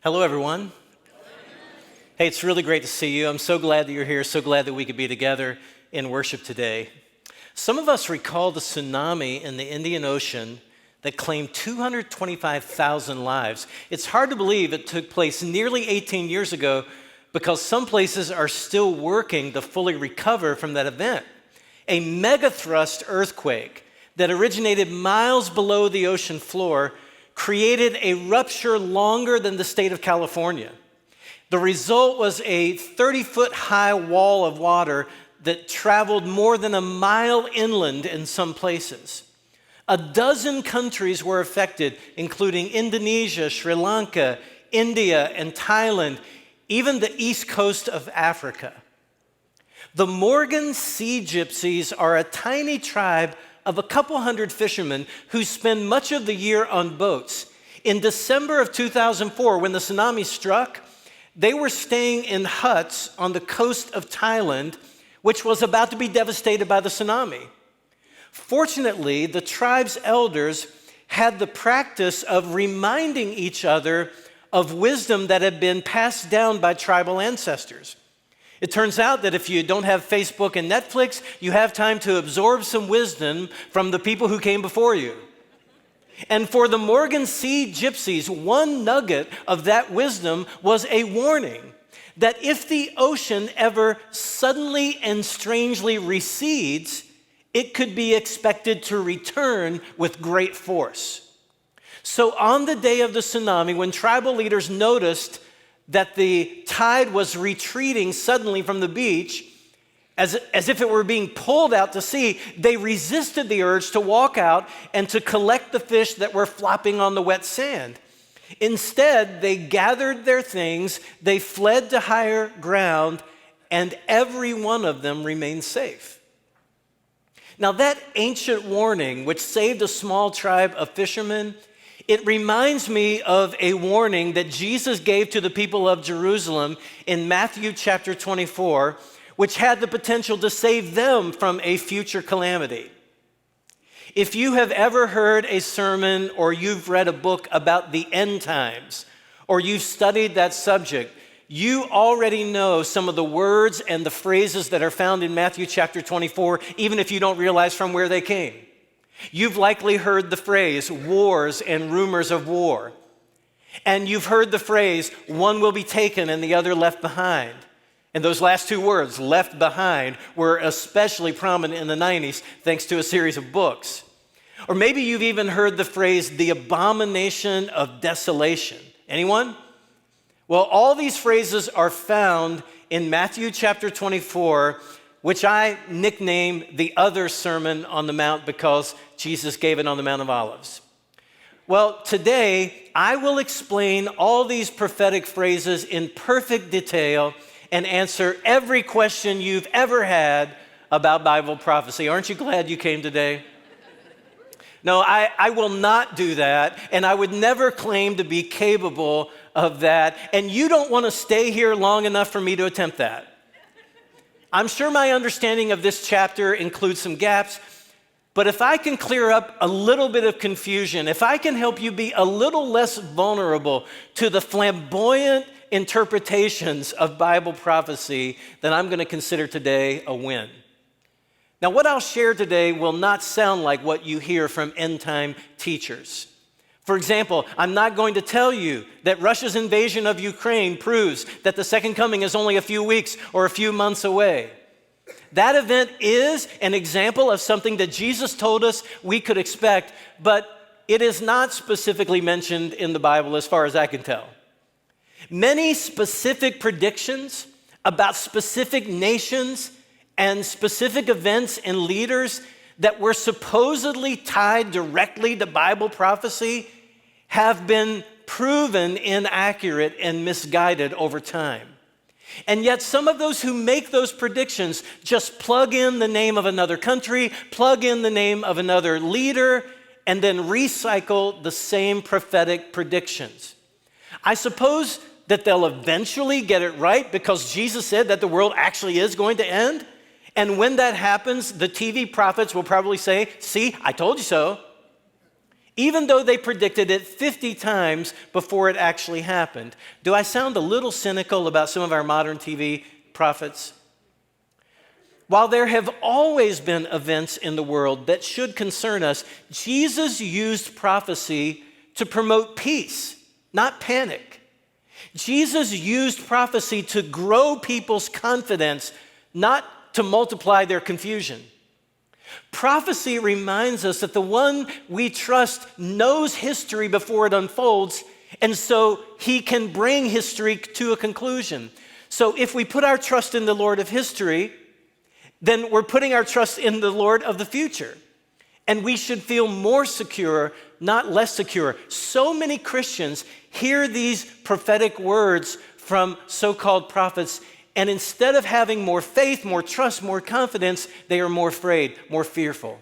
Hello, everyone. Hey, it's really great to see you. I'm so glad that you're here, so glad that we could be together in worship today. Some of us recall the tsunami in the Indian Ocean that claimed 225,000 lives. It's hard to believe it took place nearly 18 years ago because some places are still working to fully recover from that event. A megathrust earthquake that originated miles below the ocean floor created a rupture longer than the state of California. The result was a 30-foot high wall of water that traveled more than a mile inland in some places. A dozen countries were affected, including Indonesia, Sri Lanka, India, and Thailand, even the east coast of Africa. The Morgan Sea Gypsies are a tiny tribe of a couple hundred fishermen who spend much of the year on boats. In December of 2004, when the tsunami struck, they were staying in huts on the coast of Thailand, which was about to be devastated by the tsunami. Fortunately, the tribe's elders had the practice of reminding each other of wisdom that had been passed down by tribal ancestors. It turns out that if you don't have Facebook and Netflix, you have time to absorb some wisdom from the people who came before you. And for the Morgan Sea Gypsies, one nugget of that wisdom was a warning that if the ocean ever suddenly and strangely recedes, it could be expected to return with great force. So on the day of the tsunami, when tribal leaders noticed that the tide was retreating suddenly from the beach, as if it were being pulled out to sea, they resisted the urge to walk out and to collect the fish that were flopping on the wet sand. Instead, they gathered their things, they fled to higher ground, and every one of them remained safe. Now, that ancient warning, which saved a small tribe of fishermen, it reminds me of a warning that Jesus gave to the people of Jerusalem in Matthew chapter 24, which had the potential to save them from a future calamity. If you have ever heard a sermon or you've read a book about the end times, or you've studied that subject, you already know some of the words and the phrases that are found in Matthew chapter 24, even if you don't realize from where they came. You've likely heard the phrase, wars and rumors of war. And you've heard the phrase, one will be taken and the other left behind. And those last two words, left behind, were especially prominent in the 90s thanks to a series of books. Or maybe you've even heard the phrase, the abomination of desolation. Anyone? Well, all these phrases are found in Matthew chapter 24, which I nickname the other Sermon on the Mount because Jesus gave it on the Mount of Olives. Well, today I will explain all these prophetic phrases in perfect detail and answer every question you've ever had about Bible prophecy. Aren't you glad you came today? No, I will not do that, and I would never claim to be capable of that, and you don't want to stay here long enough for me to attempt that. I'm sure my understanding of this chapter includes some gaps, but if I can clear up a little bit of confusion, if I can help you be a little less vulnerable to the flamboyant interpretations of Bible prophecy, then I'm going to consider today a win. Now, what I'll share today will not sound like what you hear from end-time teachers. For example, I'm not going to tell you that Russia's invasion of Ukraine proves that the second coming is only a few weeks or a few months away. That event is an example of something that Jesus told us we could expect, but it is not specifically mentioned in the Bible as far as I can tell. Many specific predictions about specific nations and specific events and leaders that were supposedly tied directly to Bible prophecy have been proven inaccurate and misguided over time. And yet some of those who make those predictions just plug in the name of another country, plug in the name of another leader, and then recycle the same prophetic predictions. I suppose that they'll eventually get it right because Jesus said that the world actually is going to end. And when that happens, the TV prophets will probably say, see, I told you so. even though they predicted it 50 times before it actually happened. Do I sound a little cynical about some of our modern TV prophets? While there have always been events in the world that should concern us, Jesus used prophecy to promote peace, not panic. Jesus used prophecy to grow people's confidence, not to multiply their confusion. Prophecy reminds us that the one we trust knows history before it unfolds, and so he can bring history to a conclusion. So if we put our trust in the Lord of history, then we're putting our trust in the Lord of the future. And we should feel more secure, not less secure. So many Christians hear these prophetic words from so-called prophets, and instead of having more faith, more trust, more confidence, they are more afraid, more fearful.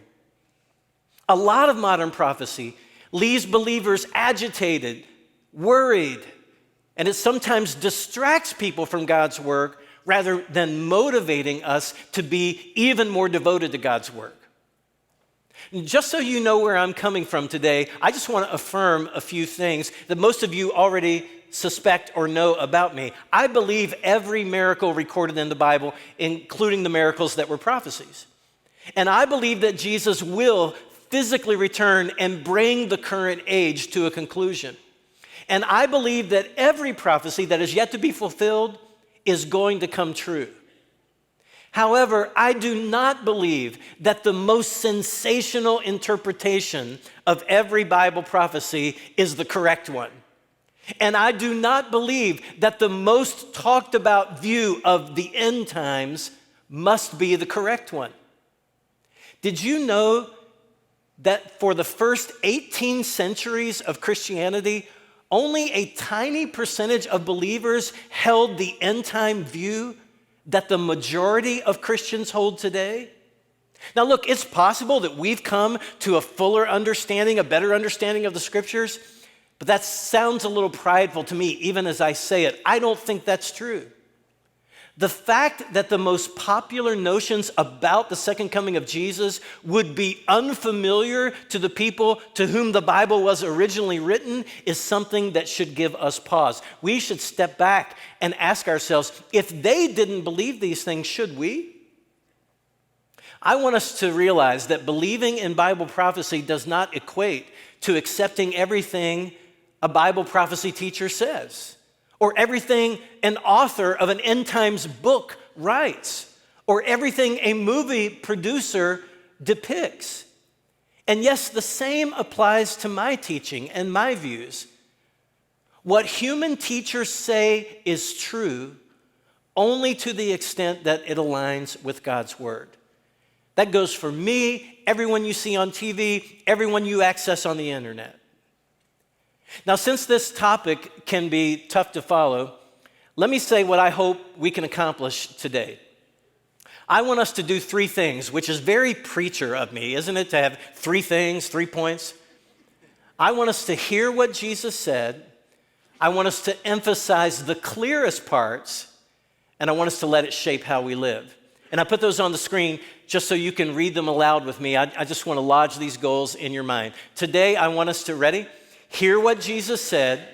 A lot of modern prophecy leaves believers agitated, worried, and it sometimes distracts people from God's work rather than motivating us to be even more devoted to God's work. Just so you know where I'm coming from today, I just want to affirm a few things that most of you already suspect or know about me. I believe every miracle recorded in the Bible, including the miracles that were prophecies. And I believe that Jesus will physically return and bring the current age to a conclusion. And I believe that every prophecy that is yet to be fulfilled is going to come true. However, I do not believe that the most sensational interpretation of every Bible prophecy is the correct one. And I do not believe that the most talked about view of the end times must be the correct one. Did you know that for the first 18 centuries of Christianity, only a tiny percentage of believers held the end time view that the majority of Christians hold today? Now look, it's possible that we've come to a fuller understanding, a better understanding of the scriptures, but that sounds a little prideful to me, even as I say it. I don't think that's true. The fact that the most popular notions about the second coming of Jesus would be unfamiliar to the people to whom the Bible was originally written is something that should give us pause. We should step back and ask ourselves, if they didn't believe these things, should we? I want us to realize that believing in Bible prophecy does not equate to accepting everything a Bible prophecy teacher says, or everything an author of an end times book writes, or everything a movie producer depicts. And yes, the same applies to my teaching and my views. What human teachers say is true only to the extent that it aligns with God's word. That goes for me, everyone you see on TV, everyone you access on the internet. Now, since this topic can be tough to follow, let me say what I hope we can accomplish today. I want us to do three things, which is very preacher of me, isn't it, to have three things, 3 points? I want us to hear what Jesus said. I want us to emphasize the clearest parts, and I want us to let it shape how we live. And I put those on the screen just so you can read them aloud with me. I just want to lodge these goals in your mind. Today, I want us to, ready? Hear what Jesus said,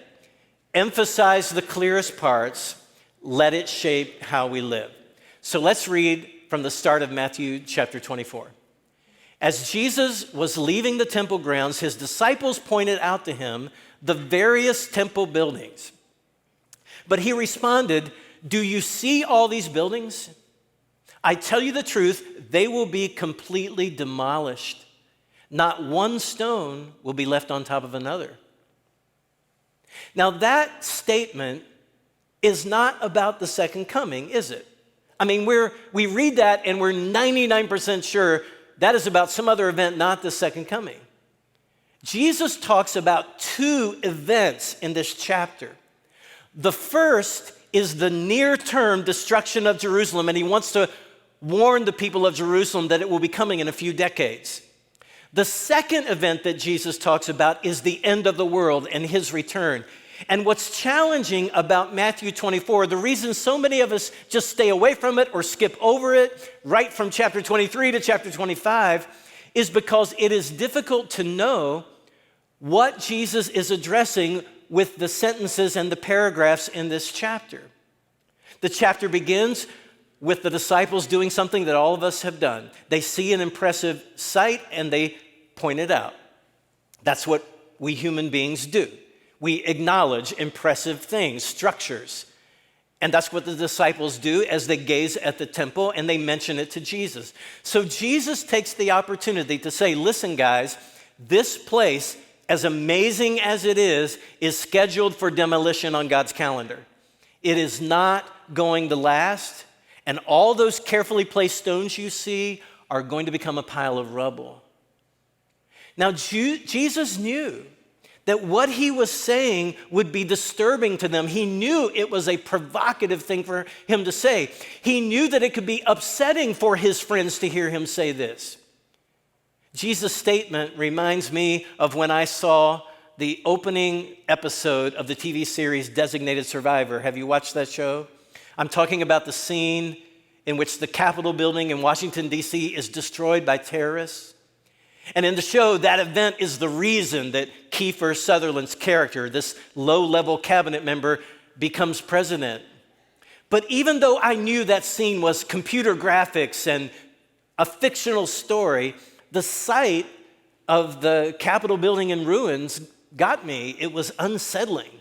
emphasize the clearest parts, let it shape how we live. So let's read from the start of Matthew chapter 24. As Jesus was leaving the temple grounds, his disciples pointed out to him the various temple buildings. But he responded, "Do you see all these buildings? I tell you the truth, they will be completely demolished. Not one stone will be left on top of another." Now that statement is not about the second coming, is it? I mean, we read that and we're 99% sure that is about some other event, not the second coming. Jesus talks about two events in this chapter. The first is the near-term destruction of Jerusalem, and he wants to warn the people of Jerusalem that it will be coming in a few decades. The second event that Jesus talks about is the end of the world and his return. And what's challenging about Matthew 24, the reason so many of us just stay away from it or skip over it right from chapter 23 to chapter 25 is because it is difficult to know what Jesus is addressing with the sentences and the paragraphs in this chapter. The chapter begins with the disciples doing something that all of us have done. They see an impressive sight and they point it out. That's what we human beings do. We acknowledge impressive things, structures. And that's what the disciples do as they gaze at the temple and they mention it to Jesus. So Jesus takes the opportunity to say, listen, guys, this place, as amazing as it is scheduled for demolition on God's calendar. It is not going to last, and all those carefully placed stones you see are going to become a pile of rubble. Now, Jesus knew that what he was saying would be disturbing to them. He knew it was a provocative thing for him to say. He knew that it could be upsetting for his friends to hear him say this. Jesus' statement reminds me of when I saw the opening episode of the TV series Designated Survivor. Have you watched that show? I'm talking about the scene in which the Capitol building in Washington, D.C. is destroyed by terrorists. And in the show, that event is the reason that Kiefer Sutherland's character, this low-level cabinet member, becomes president. But even though I knew that scene was computer graphics and a fictional story, the sight of the Capitol building in ruins got me. It was unsettling.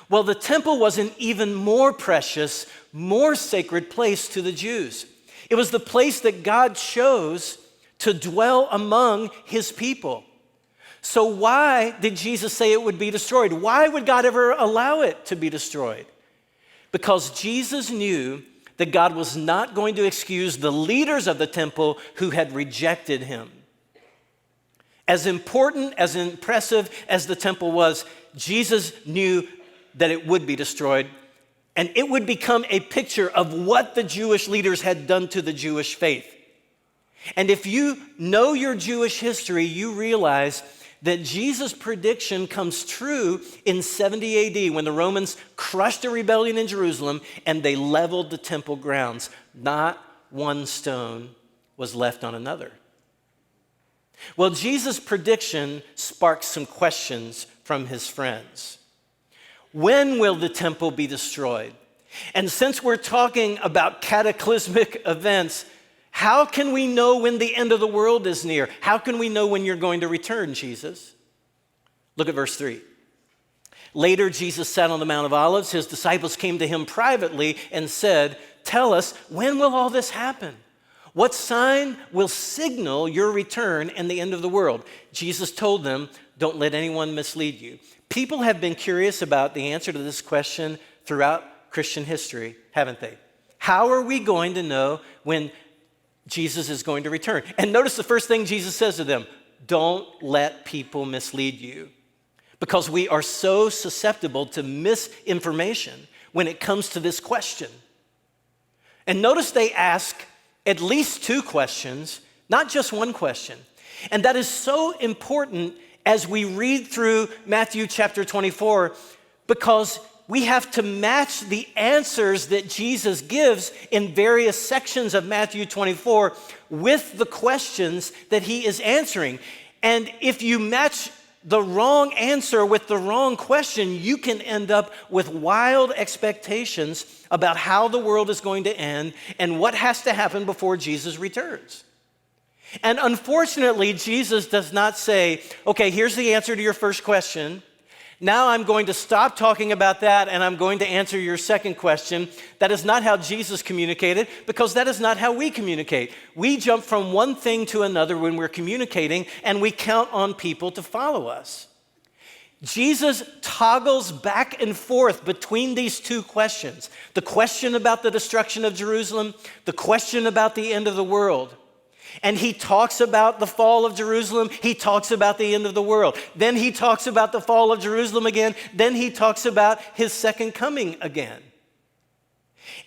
Well, the temple was an even more precious, more sacred place to the Jews. It was the place that God chose to dwell among his people. So why did Jesus say it would be destroyed? Why would God ever allow it to be destroyed? Because Jesus knew that God was not going to excuse the leaders of the temple who had rejected him. As important, as impressive as the temple was, Jesus knew that it would be destroyed, and it would become a picture of what the Jewish leaders had done to the Jewish faith. And if you know your Jewish history, you realize that Jesus' prediction comes true in 70 AD when the Romans crushed a rebellion in Jerusalem and they leveled the temple grounds. Not one stone was left on another. Well, Jesus' prediction sparked some questions from his friends. When will the temple be destroyed? And since we're talking about cataclysmic events, how can we know when the end of the world is near? How can we know when you're going to return, Jesus? Look at verse 3. Later, Jesus sat on the Mount of Olives. His disciples came to him privately and said, "Tell us, when will all this happen? What sign will signal your return and the end of the world?" Jesus told them, "Don't let anyone mislead you." People have been curious about the answer to this question throughout Christian history, haven't they? How are we going to know when Jesus is going to return? And notice the first thing Jesus says to them: don't let people mislead you. Because we are so susceptible to misinformation when it comes to this question. And notice they ask at least two questions, not just one question. And that is so important as we read through Matthew chapter 24, because we have to match the answers that Jesus gives in various sections of Matthew 24 with the questions that he is answering. And if you match the wrong answer with the wrong question, you can end up with wild expectations about how the world is going to end and what has to happen before Jesus returns. And unfortunately, Jesus does not say, okay, here's the answer to your first question. Now I'm going to stop talking about that and I'm going to answer your second question. That is not how Jesus communicated, because that is not how we communicate. We jump from one thing to another when we're communicating, and we count on people to follow us. Jesus toggles back and forth between these two questions: the question about the destruction of Jerusalem, the question about the end of the world. And he talks about the fall of Jerusalem. He talks about the end of the world. Then he talks about the fall of Jerusalem again. Then he talks about his second coming again.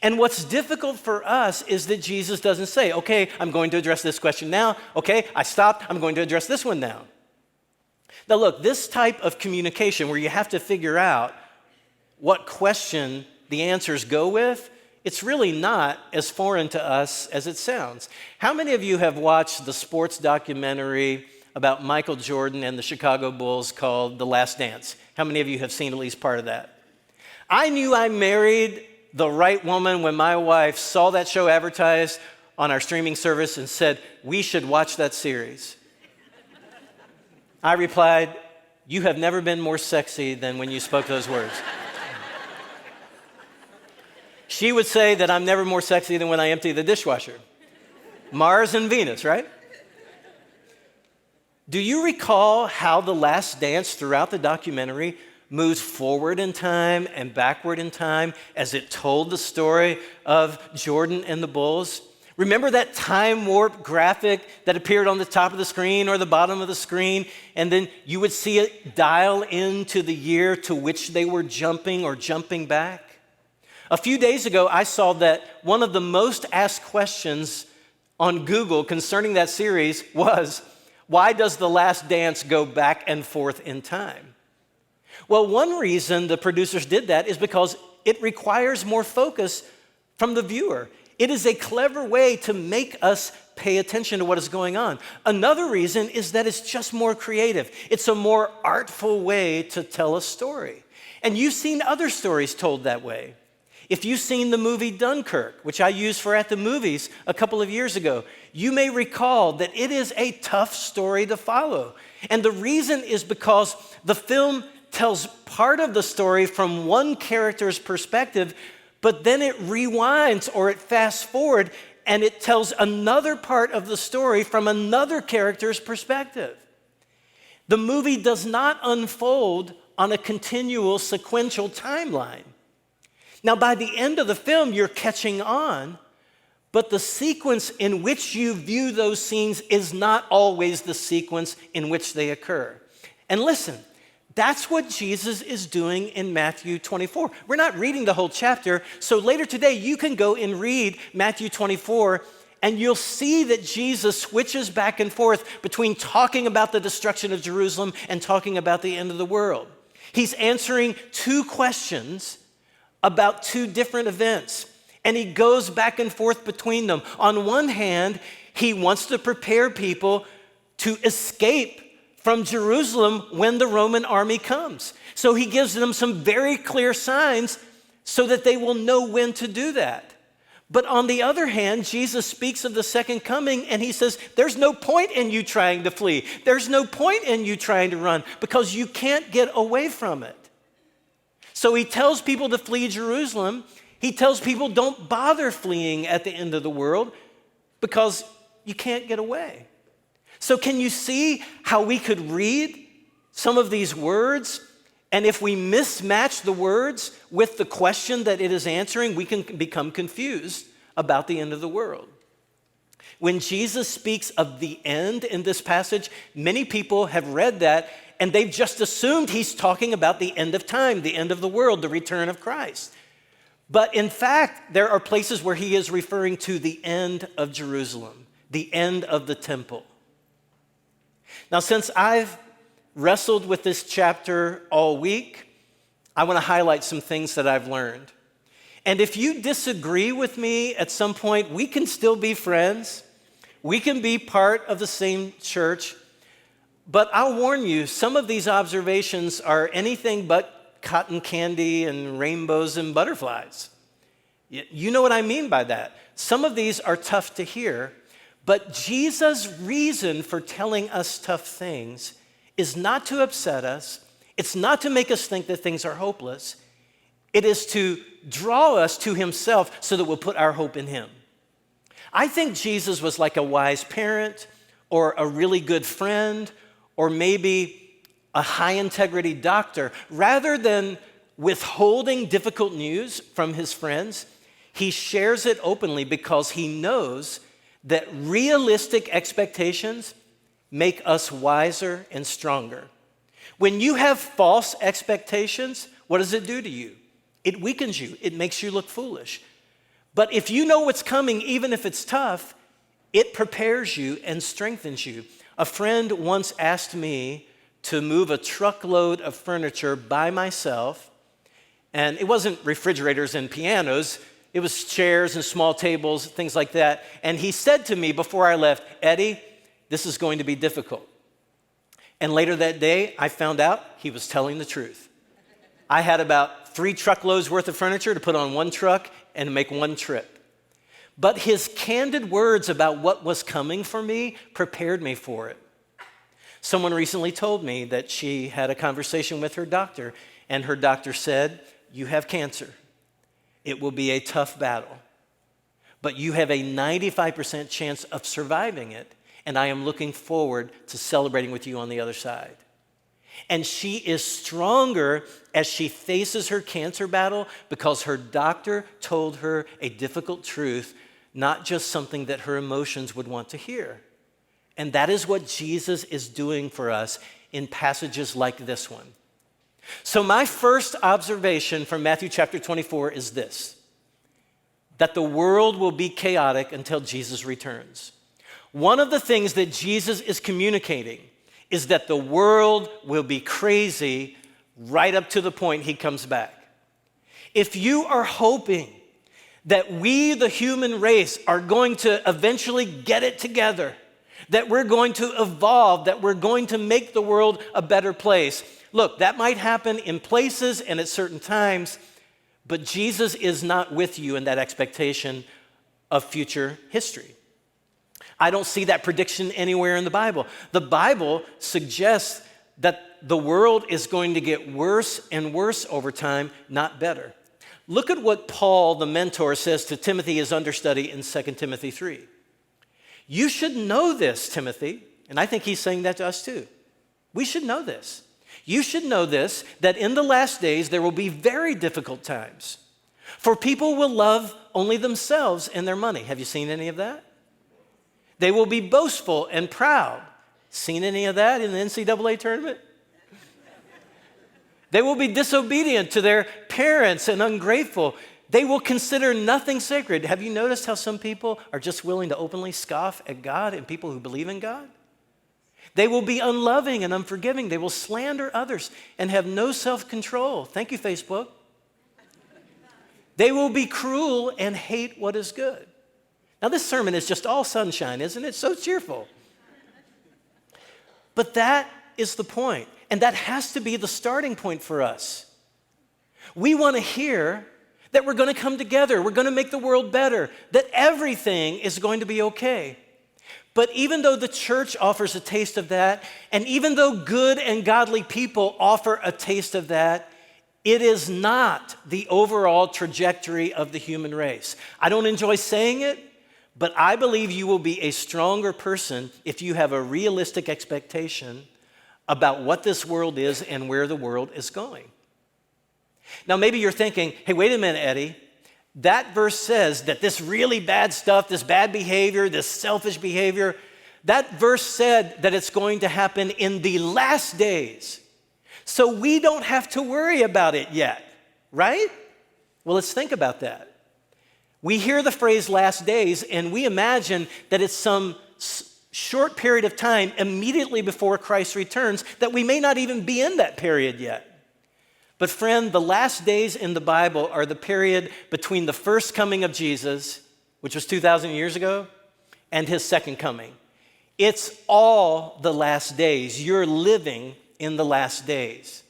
And what's difficult for us is that Jesus doesn't say, okay, I'm going to address this question now. Okay, I stopped. I'm going to address this one now. Now look, this type of communication where you have to figure out what question the answers go with, it's really not as foreign to us as it sounds. How many of you have watched the sports documentary about Michael Jordan and the Chicago Bulls called The Last Dance. How many of you have seen at least part of that? I knew I married the right woman when my wife saw that show advertised on our streaming service and said, "We should watch that series." I replied, "You have never been more sexy than when you spoke those words." She would say that I'm never more sexy than when I empty the dishwasher. Mars and Venus, right? Do you recall how The Last Dance throughout the documentary moves forward in time and backward in time as it told the story of Jordan and the Bulls? Remember that time warp graphic that appeared on the top of the screen or the bottom of the screen, and then you would see it dial into the year to which they were jumping or jumping back? A few days ago, I saw that one of the most asked questions on Google concerning that series was, why does The Last Dance go back and forth in time? Well, one reason the producers did that is because it requires more focus from the viewer. It is a clever way to make us pay attention to what is going on. Another reason is that it's just more creative. It's a more artful way to tell a story. And you've seen other stories told that way. If you've seen the movie Dunkirk, which I used for At the Movies a couple of years ago, you may recall that it is a tough story to follow. And the reason is because the film tells part of the story from one character's perspective, but then it rewinds or it fast forward and it tells another part of the story from another character's perspective. The movie does not unfold on a continual sequential timeline. Now, by the end of the film, you're catching on, but the sequence in which you view those scenes is not always the sequence in which they occur. And listen, that's what Jesus is doing in Matthew 24. We're not reading the whole chapter, so later today you can go and read Matthew 24, and you'll see that Jesus switches back and forth between talking about the destruction of Jerusalem and talking about the end of the world. He's answering two questions about two different events, and he goes back and forth between them. On one hand, he wants to prepare people to escape from Jerusalem when the Roman army comes. So he gives them some very clear signs so that they will know when to do that. But on the other hand, Jesus speaks of the second coming, and he says, there's no point in you trying to flee. There's no point in you trying to run because you can't get away from it. So he tells people to flee Jerusalem. He tells people don't bother fleeing at the end of the world because you can't get away. So can you see how we could read some of these words, and if we mismatch the words with the question that it is answering, we can become confused about the end of the world. When Jesus speaks of the end in this passage, many people have read that and they've just assumed he's talking about the end of time, the end of the world, the return of Christ. But in fact, there are places where he is referring to the end of Jerusalem, the end of the temple. Now, since I've wrestled with this chapter all week, I want to highlight some things that I've learned. And if you disagree with me at some point, we can still be friends. We can be part of the same church. But I'll warn you, some of these observations are anything but cotton candy and rainbows and butterflies. You know what I mean by that. Some of these are tough to hear, but Jesus' reason for telling us tough things is not to upset us. It's not to make us think that things are hopeless. It is to draw us to himself so that we'll put our hope in him. I think Jesus was like a wise parent or a really good friend or maybe a high-integrity doctor. Rather than withholding difficult news from his friends, he shares it openly because he knows that realistic expectations make us wiser and stronger. When you have false expectations, what does it do to you? It weakens you. It makes you look foolish. But if you know what's coming, even if it's tough, it prepares you and strengthens you. A friend once asked me to move a truckload of furniture by myself, and it wasn't refrigerators and pianos, it was chairs and small tables, things like that. And he said to me before I left, "Eddie, this is going to be difficult." And later that day, I found out he was telling the truth. I had about 3 truckloads worth of furniture to put on one truck and make one trip. But his candid words about what was coming for me prepared me for it. Someone recently told me that she had a conversation with her doctor, and her doctor said, "You have cancer. It will be a tough battle, but you have a 95% chance of surviving it, and I am looking forward to celebrating with you on the other side." And she is stronger as she faces her cancer battle because her doctor told her a difficult truth, not just something that her emotions would want to hear. And that is what Jesus is doing for us in passages like this one. So my first observation from Matthew chapter 24 is this: that the world will be chaotic until Jesus returns. One of the things that Jesus is communicating is that the world will be crazy right up to the point he comes back. If you are hoping that we, the human race, are going to eventually get it together, that we're going to evolve, that we're going to make the world a better place, look, that might happen in places and at certain times, but Jesus is not with you in that expectation of future history. I don't see that prediction anywhere in the Bible. The Bible suggests that the world is going to get worse and worse over time, not better. Look at what Paul, the mentor, says to Timothy, his understudy, in 2 Timothy 3. "You should know this, Timothy," and I think he's saying that to us too. We should know this. "You should know this, that in the last days there will be very difficult times. For people will love only themselves and their money." Have you seen any of that? "They will be boastful and proud." Seen any of that in the NCAA tournament? "They will be disobedient to their parents and ungrateful. They will consider nothing sacred." Have you noticed how some people are just willing to openly scoff at God and people who believe in God? "They will be unloving and unforgiving. They will slander others and have no self-control." Thank you, Facebook. "They will be cruel and hate what is good." Now, this sermon is just all sunshine, isn't it? So cheerful. But that is the point, and that has to be the starting point for us. We want to hear that we're going to come together, we're going to make the world better, that everything is going to be okay. But even though the church offers a taste of that, and even though good and godly people offer a taste of that, it is not the overall trajectory of the human race. I don't enjoy saying it, but I believe you will be a stronger person if you have a realistic expectation about what this world is and where the world is going. Now, maybe you're thinking, "Hey, wait a minute, Eddie. That verse says that this really bad stuff, this bad behavior, this selfish behavior, that verse said that it's going to happen in the last days. So we don't have to worry about it yet, right?" Well, let's think about that. We hear the phrase "last days" and we imagine that it's some short period of time immediately before Christ returns, that we may not even be in that period yet. But friend, the last days in the Bible are the period between the first coming of Jesus, which was 2,000 years ago, and his second coming. It's all the last days. You're living in the last days.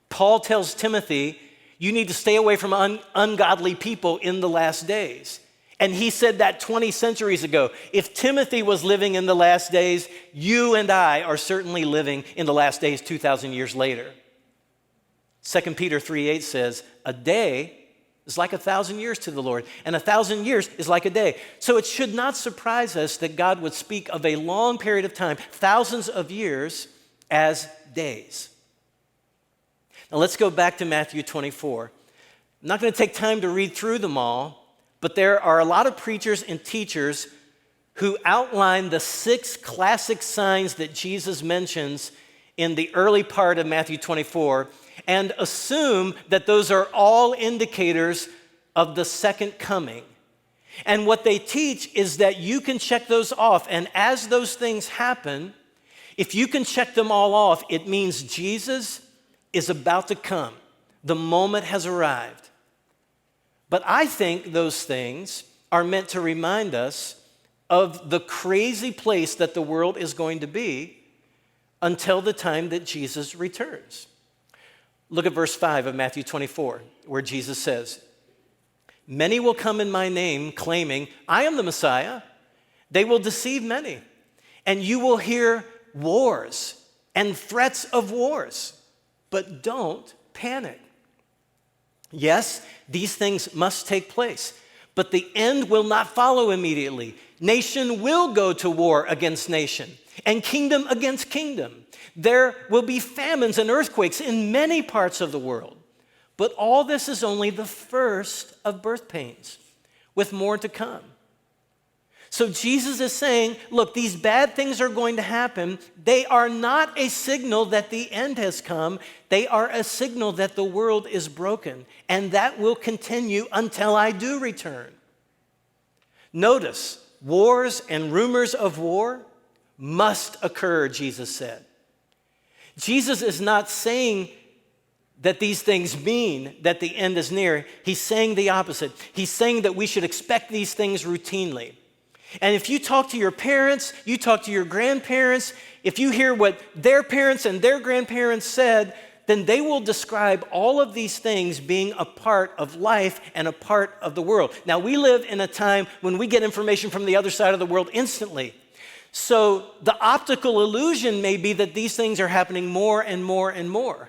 Paul tells Timothy, you need to stay away from ungodly people in the last days. And he said that 20 centuries ago. If Timothy was living in the last days, you and I are certainly living in the last days 2,000 years later. 2 Peter 3:8 says, "A day is like 1,000 years to the Lord, and 1,000 years is like a day." So it should not surprise us that God would speak of a long period of time, thousands of years, as days. Now let's go back to Matthew 24. I'm not going to take time to read through them all, but there are a lot of preachers and teachers who outline the 6 classic signs that Jesus mentions in the early part of Matthew 24 and assume that those are all indicators of the second coming. And what they teach is that you can check those off, and as those things happen, if you can check them all off, it means Jesus is about to come. The moment has arrived. But I think those things are meant to remind us of the crazy place that the world is going to be until the time that Jesus returns. Look at verse 5 of Matthew 24, where Jesus says, "Many will come in my name, claiming, 'I am the Messiah.' They will deceive many, and you will hear wars and threats of wars, but don't panic. Yes, these things must take place, but the end will not follow immediately. Nation will go to war against nation, and kingdom against kingdom. There will be famines and earthquakes in many parts of the world. But all this is only the first of birth pains, with more to come." So Jesus is saying, look, these bad things are going to happen. They are not a signal that the end has come. They are a signal that the world is broken, and that will continue until I do return. Notice, wars and rumors of war must occur, Jesus said. Jesus is not saying that these things mean that the end is near. He's saying the opposite. He's saying that we should expect these things routinely. And if you talk to your parents, you talk to your grandparents, if you hear what their parents and their grandparents said, then they will describe all of these things being a part of life and a part of the world. Now, we live in a time when we get information from the other side of the world instantly. So the optical illusion may be that these things are happening more and more and more.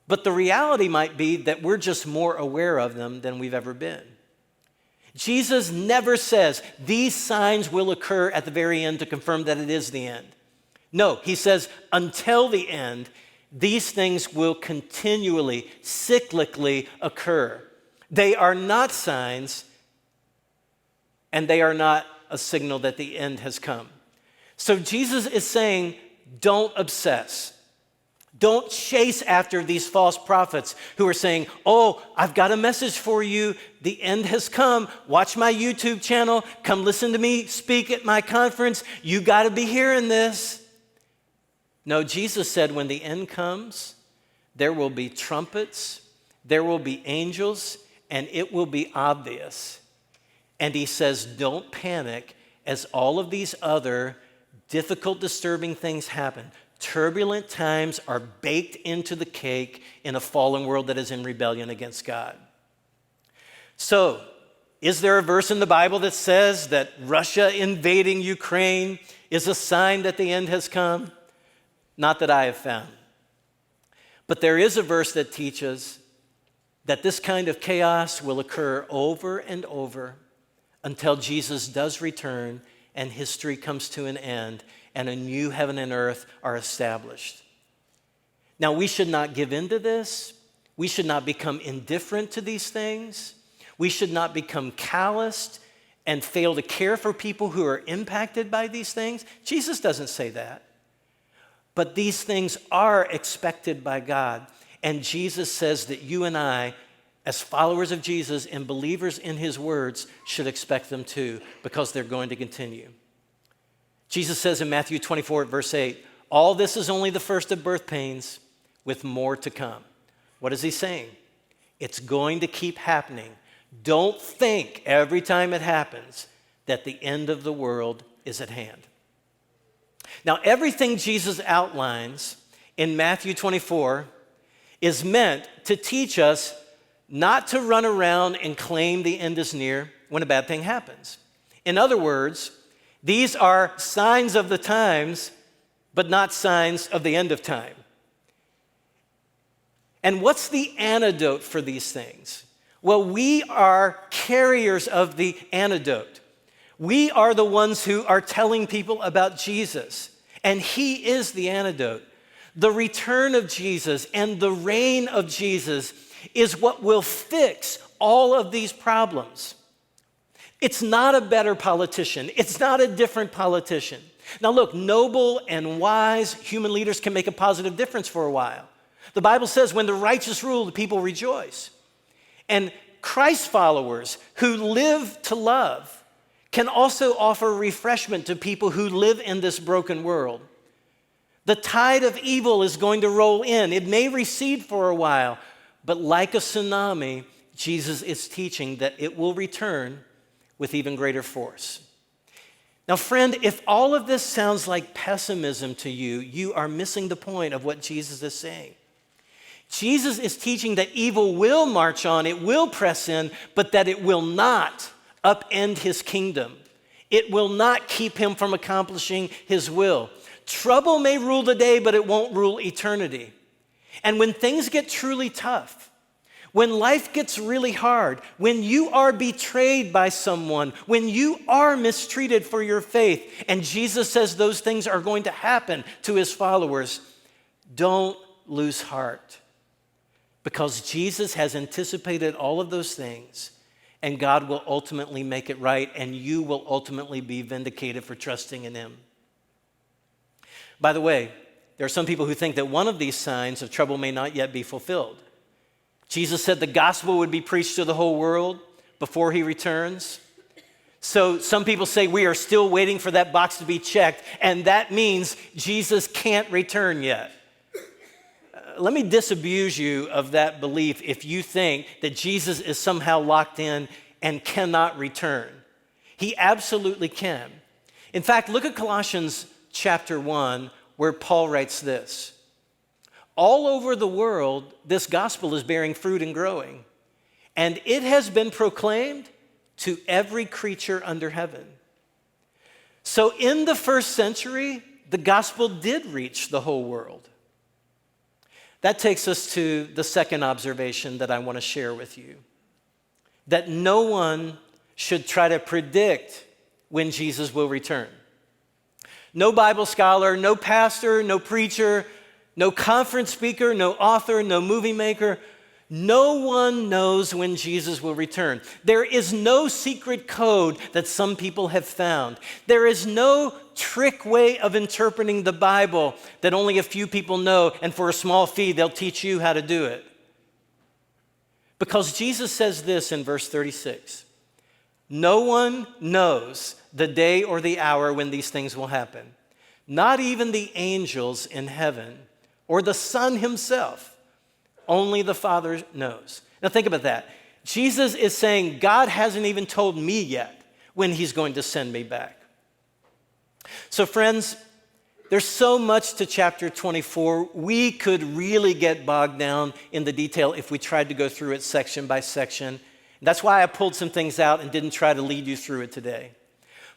But the reality might be that we're just more aware of them than we've ever been. Jesus never says these signs will occur at the very end to confirm that it is the end. No, he says until the end, these things will continually, cyclically occur. They are not signs, and they are not a signal that the end has come. So Jesus is saying, don't obsess. Don't chase after these false prophets who are saying, oh, I've got a message for you. The end has come. Watch my YouTube channel. Come listen to me speak at my conference. You got to be hearing this. No, Jesus said when the end comes, there will be trumpets, there will be angels, and it will be obvious. And he says, don't panic as all of these other difficult, disturbing things happen. Turbulent times are baked into the cake in a fallen world that is in rebellion against God. So, is there a verse in the Bible that says that Russia invading Ukraine is a sign that the end has come? Not that I have found. But there is a verse that teaches that this kind of chaos will occur over and over until Jesus does return and history comes to an end and a new heaven and earth are established. Now, we should not give in to this. We should not become indifferent to these things. We should not become calloused and fail to care for people who are impacted by these things. Jesus doesn't say that. But these things are expected by God. And Jesus says that you and I, as followers of Jesus and believers in his words, should expect them too, because they're going to continue. Jesus says in Matthew 24, verse 8, all this is only the first of birth pains, with more to come. What is he saying? It's going to keep happening. Don't think every time it happens that the end of the world is at hand. Now, everything Jesus outlines in Matthew 24 is meant to teach us not to run around and claim the end is near when a bad thing happens. In other words, these are signs of the times, but not signs of the end of time. And what's the antidote for these things? Well, we are carriers of the antidote. We are the ones who are telling people about Jesus, and he is the antidote. The return of Jesus and the reign of Jesus is what will fix all of these problems. It's not a better politician. It's not a different politician. Now look, noble and wise human leaders can make a positive difference for a while. The Bible says when the righteous rule, the people rejoice. And Christ followers who live to love can also offer refreshment to people who live in this broken world. The tide of evil is going to roll in. It may recede for a while, but like a tsunami, Jesus is teaching that it will return with even greater force. Now, friend, if all of this sounds like pessimism to you, you are missing the point of what Jesus is saying. Jesus is teaching that evil will march on, it will press in, but that it will not upend his kingdom. It will not keep him from accomplishing his will. Trouble may rule the day, but it won't rule eternity. And when things get truly tough, when life gets really hard, when you are betrayed by someone, when you are mistreated for your faith, and Jesus says those things are going to happen to his followers, don't lose heart. Because Jesus has anticipated all of those things, and God will ultimately make it right, and you will ultimately be vindicated for trusting in him. By the way, there are some people who think that one of these signs of trouble may not yet be fulfilled. Jesus said the gospel would be preached to the whole world before he returns. So some people say we are still waiting for that box to be checked, and that means Jesus can't return yet. Let me disabuse you of that belief if you think that Jesus is somehow locked in and cannot return. He absolutely can. In fact, look at Colossians chapter 1, where Paul writes this. All over the world, this gospel is bearing fruit and growing, and it has been proclaimed to every creature under heaven. So in the first century, the gospel did reach the whole world. That takes us to the second observation that I want to share with you, that no one should try to predict when Jesus will return. No Bible scholar, no pastor, no preacher, no conference speaker, no author, no movie maker. No one knows when Jesus will return. There is no secret code that some people have found. There is no trick way of interpreting the Bible that only a few people know, and for a small fee, they'll teach you how to do it. Because Jesus says this in verse 36, no one knows the day or the hour when these things will happen, not even the angels in heaven or the Son himself. Only the Father knows. Now think about that. Jesus is saying, God hasn't even told me yet when he's going to send me back. So friends, there's so much to chapter 24. We could really get bogged down in the detail if we tried to go through it section by section. That's why I pulled some things out and didn't try to lead you through it today.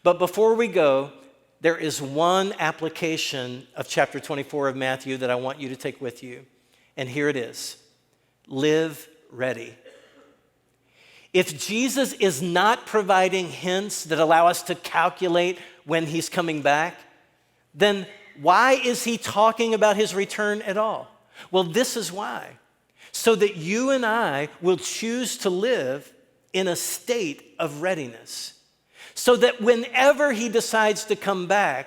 But before we go, there is one application of chapter 24 of Matthew that I want you to take with you. And here it is. Live ready. If Jesus is not providing hints that allow us to calculate when he's coming back, then why is he talking about his return at all? Well, this is why. So that you and I will choose to live in a state of readiness. So that whenever he decides to come back,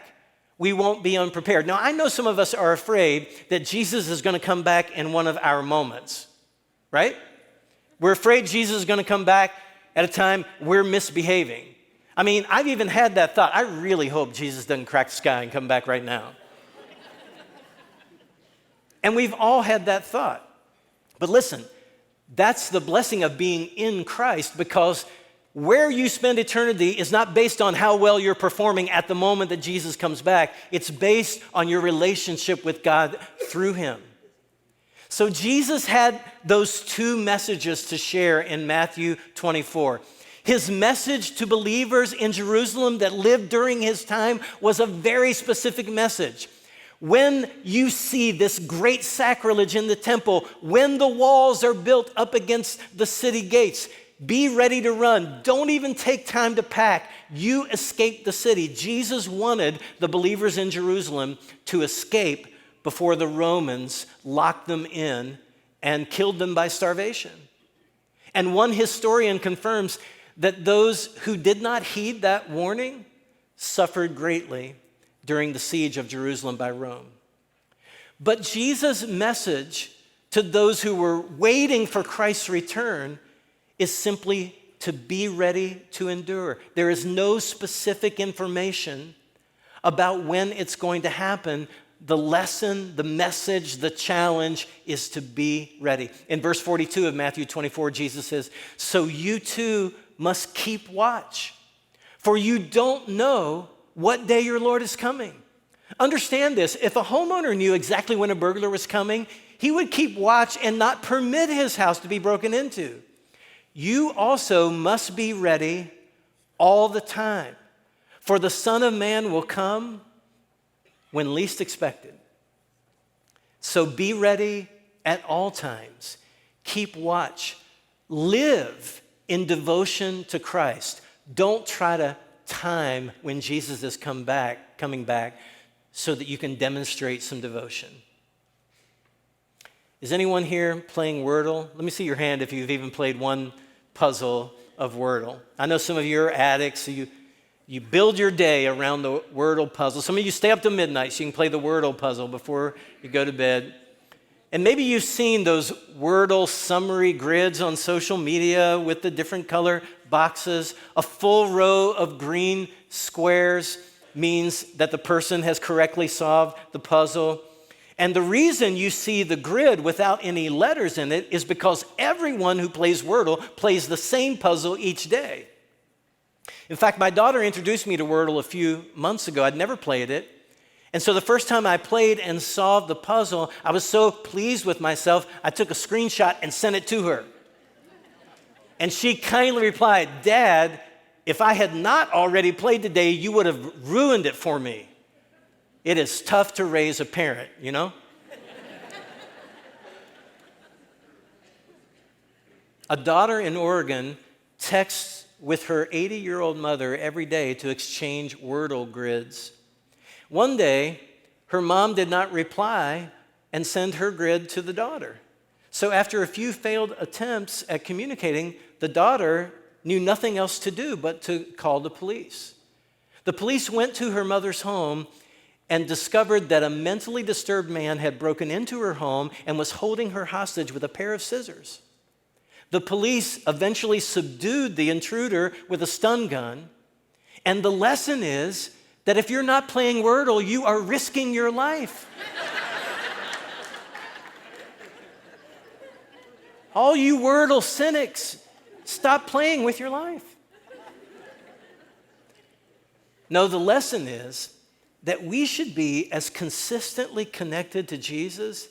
we won't be unprepared. Now, I know some of us are afraid that Jesus is going to come back in one of our moments, right? We're afraid Jesus is going to come back at a time we're misbehaving. I mean, I've even had that thought. I really hope Jesus doesn't crack the sky and come back right now. And we've all had that thought. But listen, that's the blessing of being in Christ, because where you spend eternity is not based on how well you're performing at the moment that Jesus comes back. It's based on your relationship with God through him. So Jesus had those two messages to share in Matthew 24. His message to believers in Jerusalem that lived during his time was a very specific message. When you see this great sacrilege in the temple, when the walls are built up against the city gates, be ready to run. Don't even take time to pack. You escape the city. Jesus wanted the believers in Jerusalem to escape before the Romans locked them in and killed them by starvation. And one historian confirms that those who did not heed that warning suffered greatly during the siege of Jerusalem by Rome. But Jesus' message to those who were waiting for Christ's return is simply to be ready to endure. There is no specific information about when it's going to happen. The lesson, the message, the challenge is to be ready. In verse 42 of Matthew 24, Jesus says, so you too must keep watch, for you don't know what day your Lord is coming. Understand this, if a homeowner knew exactly when a burglar was coming, he would keep watch and not permit his house to be broken into. You also must be ready all the time, for the Son of Man will come when least expected. So be ready at all times. Keep watch. Live in devotion to Christ. Don't try to time when Jesus is coming back so that you can demonstrate some devotion. Is anyone here playing Wordle? Let me see your hand if you've even played one puzzle of Wordle. I know some of you are addicts, so you build your day around the Wordle puzzle. Some of you stay up till midnight so you can play the Wordle puzzle before you go to bed. And maybe you've seen those Wordle summary grids on social media with the different color boxes. A full row of green squares means that the person has correctly solved the puzzle. And the reason you see the grid without any letters in it is because everyone who plays Wordle plays the same puzzle each day. In fact, my daughter introduced me to Wordle a few months ago. I'd never played it. And so the first time I played and solved the puzzle, I was so pleased with myself, I took a screenshot and sent it to her. And she kindly replied, "Dad, if I had not already played today, you would have ruined it for me." It is tough to raise a parent, you know? A daughter in Oregon texts with her 80-year-old mother every day to exchange Wordle grids. One day, her mom did not reply and send her grid to the daughter. So after a few failed attempts at communicating, the daughter knew nothing else to do but to call the police. The police went to her mother's home and discovered that a mentally disturbed man had broken into her home and was holding her hostage with a pair of scissors. The police eventually subdued the intruder with a stun gun, and the lesson is that if you're not playing Wordle, you are risking your life. All you Wordle cynics, stop playing with your life. No, the lesson is that we should be as consistently connected to Jesus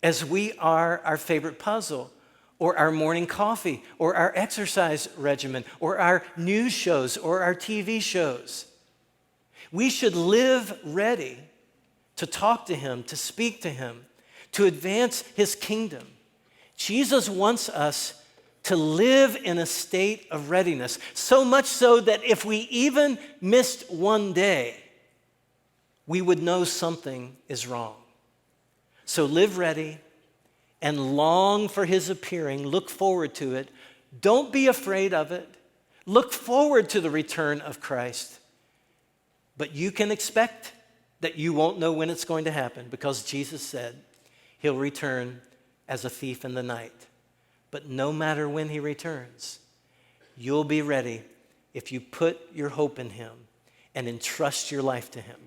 as we are our favorite puzzle, or our morning coffee, or our exercise regimen, or our news shows, or our TV shows. We should live ready to talk to him, to speak to him, to advance his kingdom. Jesus wants us to live in a state of readiness, so much so that if we even missed one day, we would know something is wrong. So live ready and long for his appearing. Look forward to it. Don't be afraid of it. Look forward to the return of Christ. But you can expect that you won't know when it's going to happen, because Jesus said he'll return as a thief in the night. But no matter when he returns, you'll be ready if you put your hope in him and entrust your life to him.